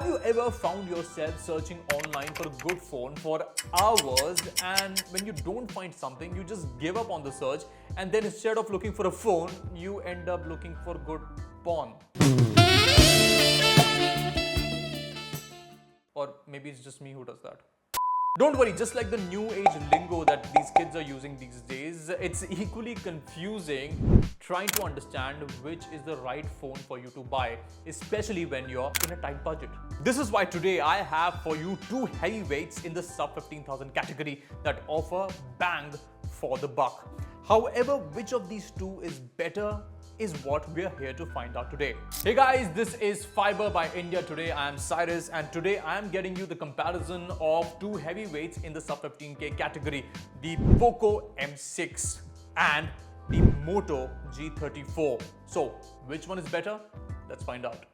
Have you ever found yourself searching online for a good phone for hours, and when you don't find something, you just give up on the search, and then instead of looking for a phone, you end up looking for good porn? Or maybe it's just me who does that. Don't worry, just like the new age lingo that these kids are using these days, it's equally confusing trying to understand which is the right phone for you to buy, especially when you're in a tight budget. This is why today I have for you two heavyweights in the sub 15,000 category that offer bang for the buck. However, which of these two is better is what we're here to find out today. Hey guys, this is Fiiber by India. Today I am Cyrus, and today I am getting you the comparison of two heavyweights in the sub 15K category, the Poco M6 and the Moto G34. So which one is better? Let's find out.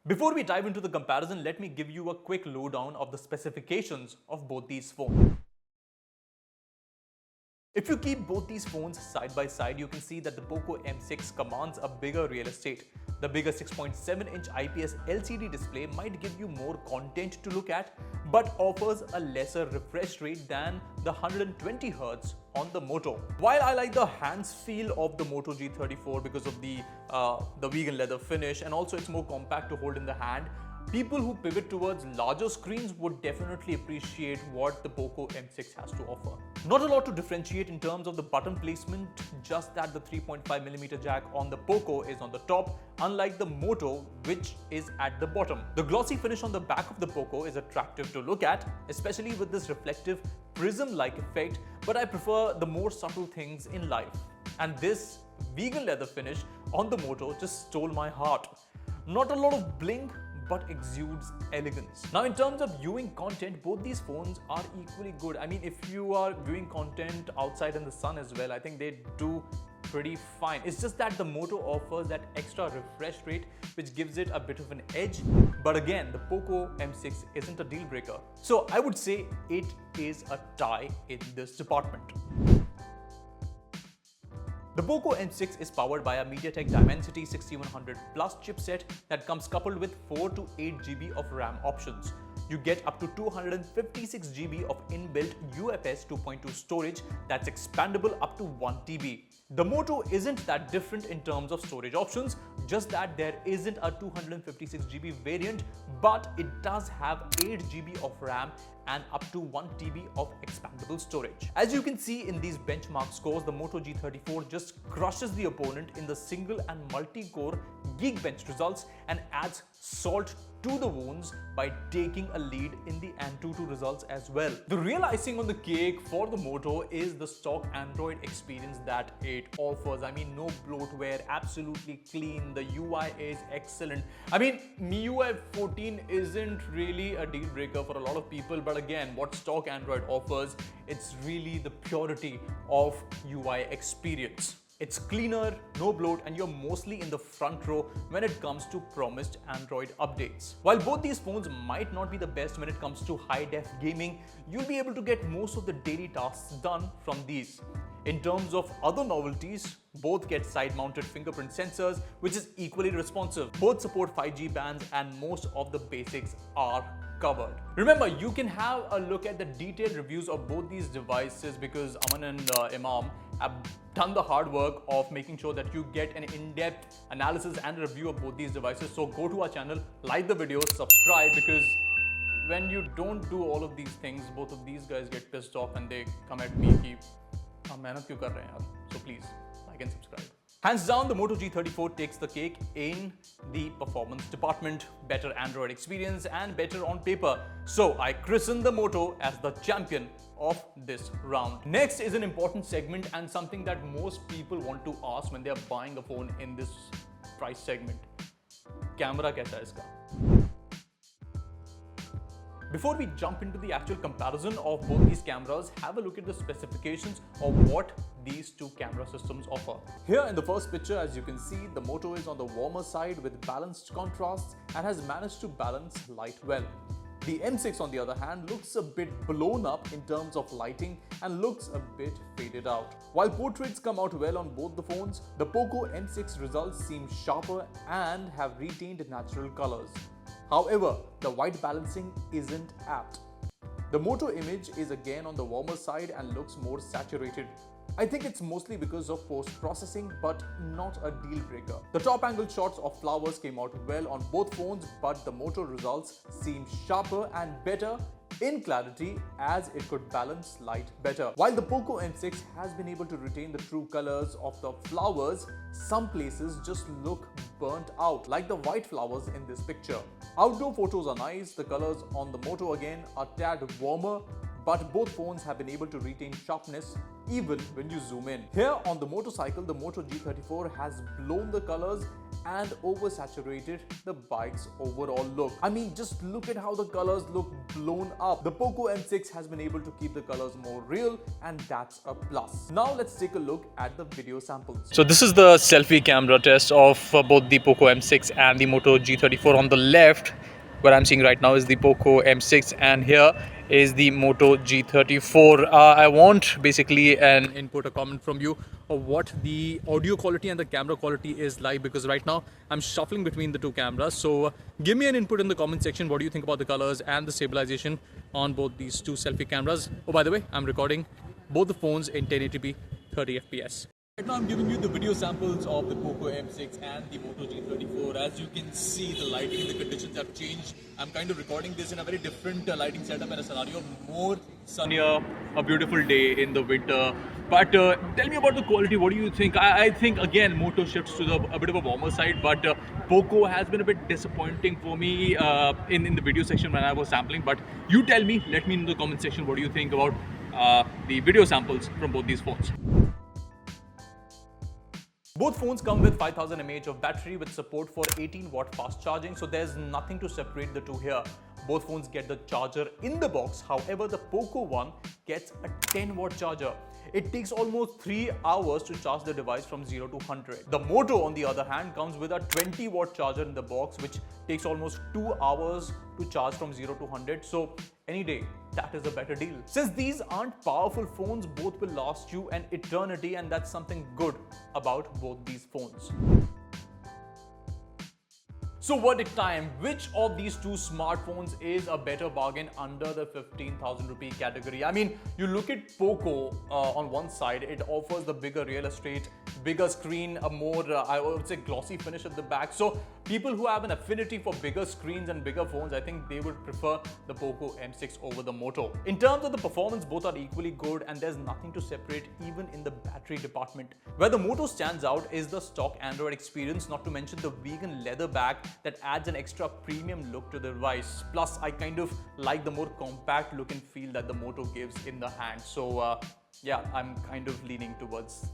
Before we dive into the comparison, let me give you a quick lowdown of the specifications of both these phones. If you keep both these phones side by side, you can see that the Poco M6 commands a bigger real estate. The bigger 6.7-inch IPS LCD display might give you more content to look at, but offers a lesser refresh rate than the 120Hz on the Moto. While I like the hands feel of the Moto G34 because of the vegan leather finish, and also it's more compact to hold in the hand, people who pivot towards larger screens would definitely appreciate what the Poco M6 has to offer. Not a lot to differentiate in terms of the button placement, just that the 3.5mm jack on the Poco is on the top, unlike the Moto, which is at the bottom. The glossy finish on the back of the Poco is attractive to look at, especially with this reflective prism-like effect, but I prefer the more subtle things in life. And this vegan leather finish on the Moto just stole my heart. Not a lot of bling, but exudes elegance. Now, in terms of viewing content, both these phones are equally good. I mean, if you are viewing content outside in the sun as well, I think they do pretty fine. It's just that the Moto offers that extra refresh rate, which gives it a bit of an edge. But again, the Poco M6 isn't a deal breaker. So I would say it is a tie in this department. The Poco M6 is powered by a MediaTek Dimensity 6100 Plus chipset that comes coupled with 4 to 8 GB of RAM options. You get up to 256 GB of inbuilt UFS 2.2 storage that's expandable up to 1 TB. The Moto isn't that different in terms of storage options, just that there isn't a 256 GB variant, but it does have 8 GB of RAM and up to 1 TB of expandable storage. As you can see in these benchmark scores, the Moto G34 just crushes the opponent in the single and multi-core Geekbench results and adds salt to the wounds by taking a lead in the Antutu results as well. The real icing on the cake for the Moto is the stock Android experience that it offers. I mean, no bloatware, absolutely clean, the UI is excellent. I mean, MIUI 14 isn't really a deal breaker for a lot of people, but again, what stock Android offers, it's really the purity of UI experience. It's cleaner, no bloat, and you're mostly in the front row when it comes to promised Android updates. While both these phones might not be the best when it comes to high-def gaming, you'll be able to get most of the daily tasks done from these. In terms of other novelties, both get side-mounted fingerprint sensors, which is equally responsive. Both support 5G bands, and most of the basics are covered. Remember, you can have a look at the detailed reviews of both these devices because Aman and Imam have done the hard work of making sure that you get an in-depth analysis and review of both these devices. So go to our channel, like the video, subscribe, because when you don't do all of these things, both of these guys get pissed off and they come at me ki, mehnat kyun kar rahe hain yaar? So please, like and subscribe. Hands down, the Moto G34 takes the cake in the performance department, better Android experience and better on paper. So I christen the Moto as the champion of this round. Next is an important segment and something that most people want to ask when they are buying a phone in this price segment. Camera kaisa hai iska? Before we jump into the actual comparison of both these cameras, have a look at the specifications of what these two camera systems offer. Here in the first picture, as you can see, the Moto is on the warmer side with balanced contrasts and has managed to balance light well. The M6 on the other hand looks a bit blown up in terms of lighting and looks a bit faded out. While portraits come out well on both the phones, the Poco M6 results seem sharper and have retained natural colors. However, the white balancing isn't apt. The Moto image is again on the warmer side and looks more saturated. I think it's mostly because of post-processing, but not a deal breaker. The top angle shots of flowers came out well on both phones, but the Moto results seem sharper and better in clarity as it could balance light better. While the Poco M6 has been able to retain the true colors of the flowers, some places just look burnt out, like the white flowers in this picture. Outdoor photos are nice, the colors on the Moto again are tad warmer, but both phones have been able to retain sharpness even when you zoom in. Here on the motorcycle, the Moto G34 has blown the colors and oversaturated the bike's overall look. I mean, just look at how the colors look blown up. The Poco M6 has been able to keep the colors more real, and that's a plus. Now let's take a look at the video samples. So this is the selfie camera test of both the Poco M6 and the Moto G34. On the left, what I'm seeing right now is the Poco M6, and here is the Moto G34. I want basically an input, a comment from you of what the audio quality and the camera quality is like, because right now I'm shuffling between the two cameras. So give me an input in the comment section. What do you think about the colors and the stabilization on both these two selfie cameras? Oh, by the way, I'm recording both the phones in 1080p 30 fps. Right now I'm giving you the video samples of the Poco M6 and the Moto G34. As you can see, the lighting and the conditions have changed. I'm kind of recording this in a very different lighting setup and a scenario, more sunnier, a beautiful day in the winter. But tell me about the quality. What do you think? I think again Moto shifts to a bit of a warmer side, but Poco has been a bit disappointing for me in the video section when I was sampling. But you tell me, let me know in the comment section what do you think about the video samples from both these phones. Both phones come with 5000 mAh of battery with support for 18-watt fast charging, so there's nothing to separate the two here. Both phones get the charger in the box. However, the Poco one gets a 10-watt charger. It takes almost 3 hours to charge the device from 0 to 100. The Moto, on the other hand, comes with a 20-watt charger in the box, which takes almost 2 hours to charge from 0 to 100. So any day, that is a better deal. Since these aren't powerful phones, both will last you an eternity, and that's something good about both these phones. So verdict time, which of these two smartphones is a better bargain under the 15,000 rupee category? I mean, you look at Poco on one side, it offers the bigger real estate, bigger screen, a more, I would say, glossy finish at the back. So people who have an affinity for bigger screens and bigger phones, I think they would prefer the Poco M6 over the Moto. In terms of the performance, both are equally good, and there's nothing to separate even in the battery department. Where the Moto stands out is the stock Android experience, not to mention the vegan leather bag that adds an extra premium look to the device. Plus, I kind of like the more compact look and feel that the Moto gives in the hand. So yeah, I'm kind of leaning towards.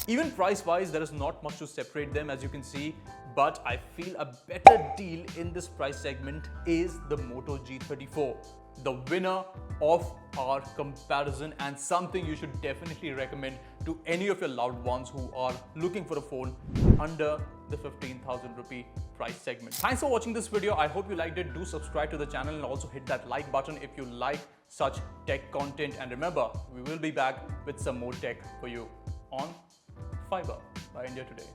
Even price-wise, there is not much to separate them, as you can see, but I feel a better deal in this price segment is the Moto G34, the winner of our comparison, and something you should definitely recommend to any of your loved ones who are looking for a phone under the 15,000 rupee price segment. Thanks for watching this video. I hope you liked it. Do subscribe to the channel and also hit that like button if you like such tech content. And remember, we will be back with some more tech for you on Fiiber by India Today.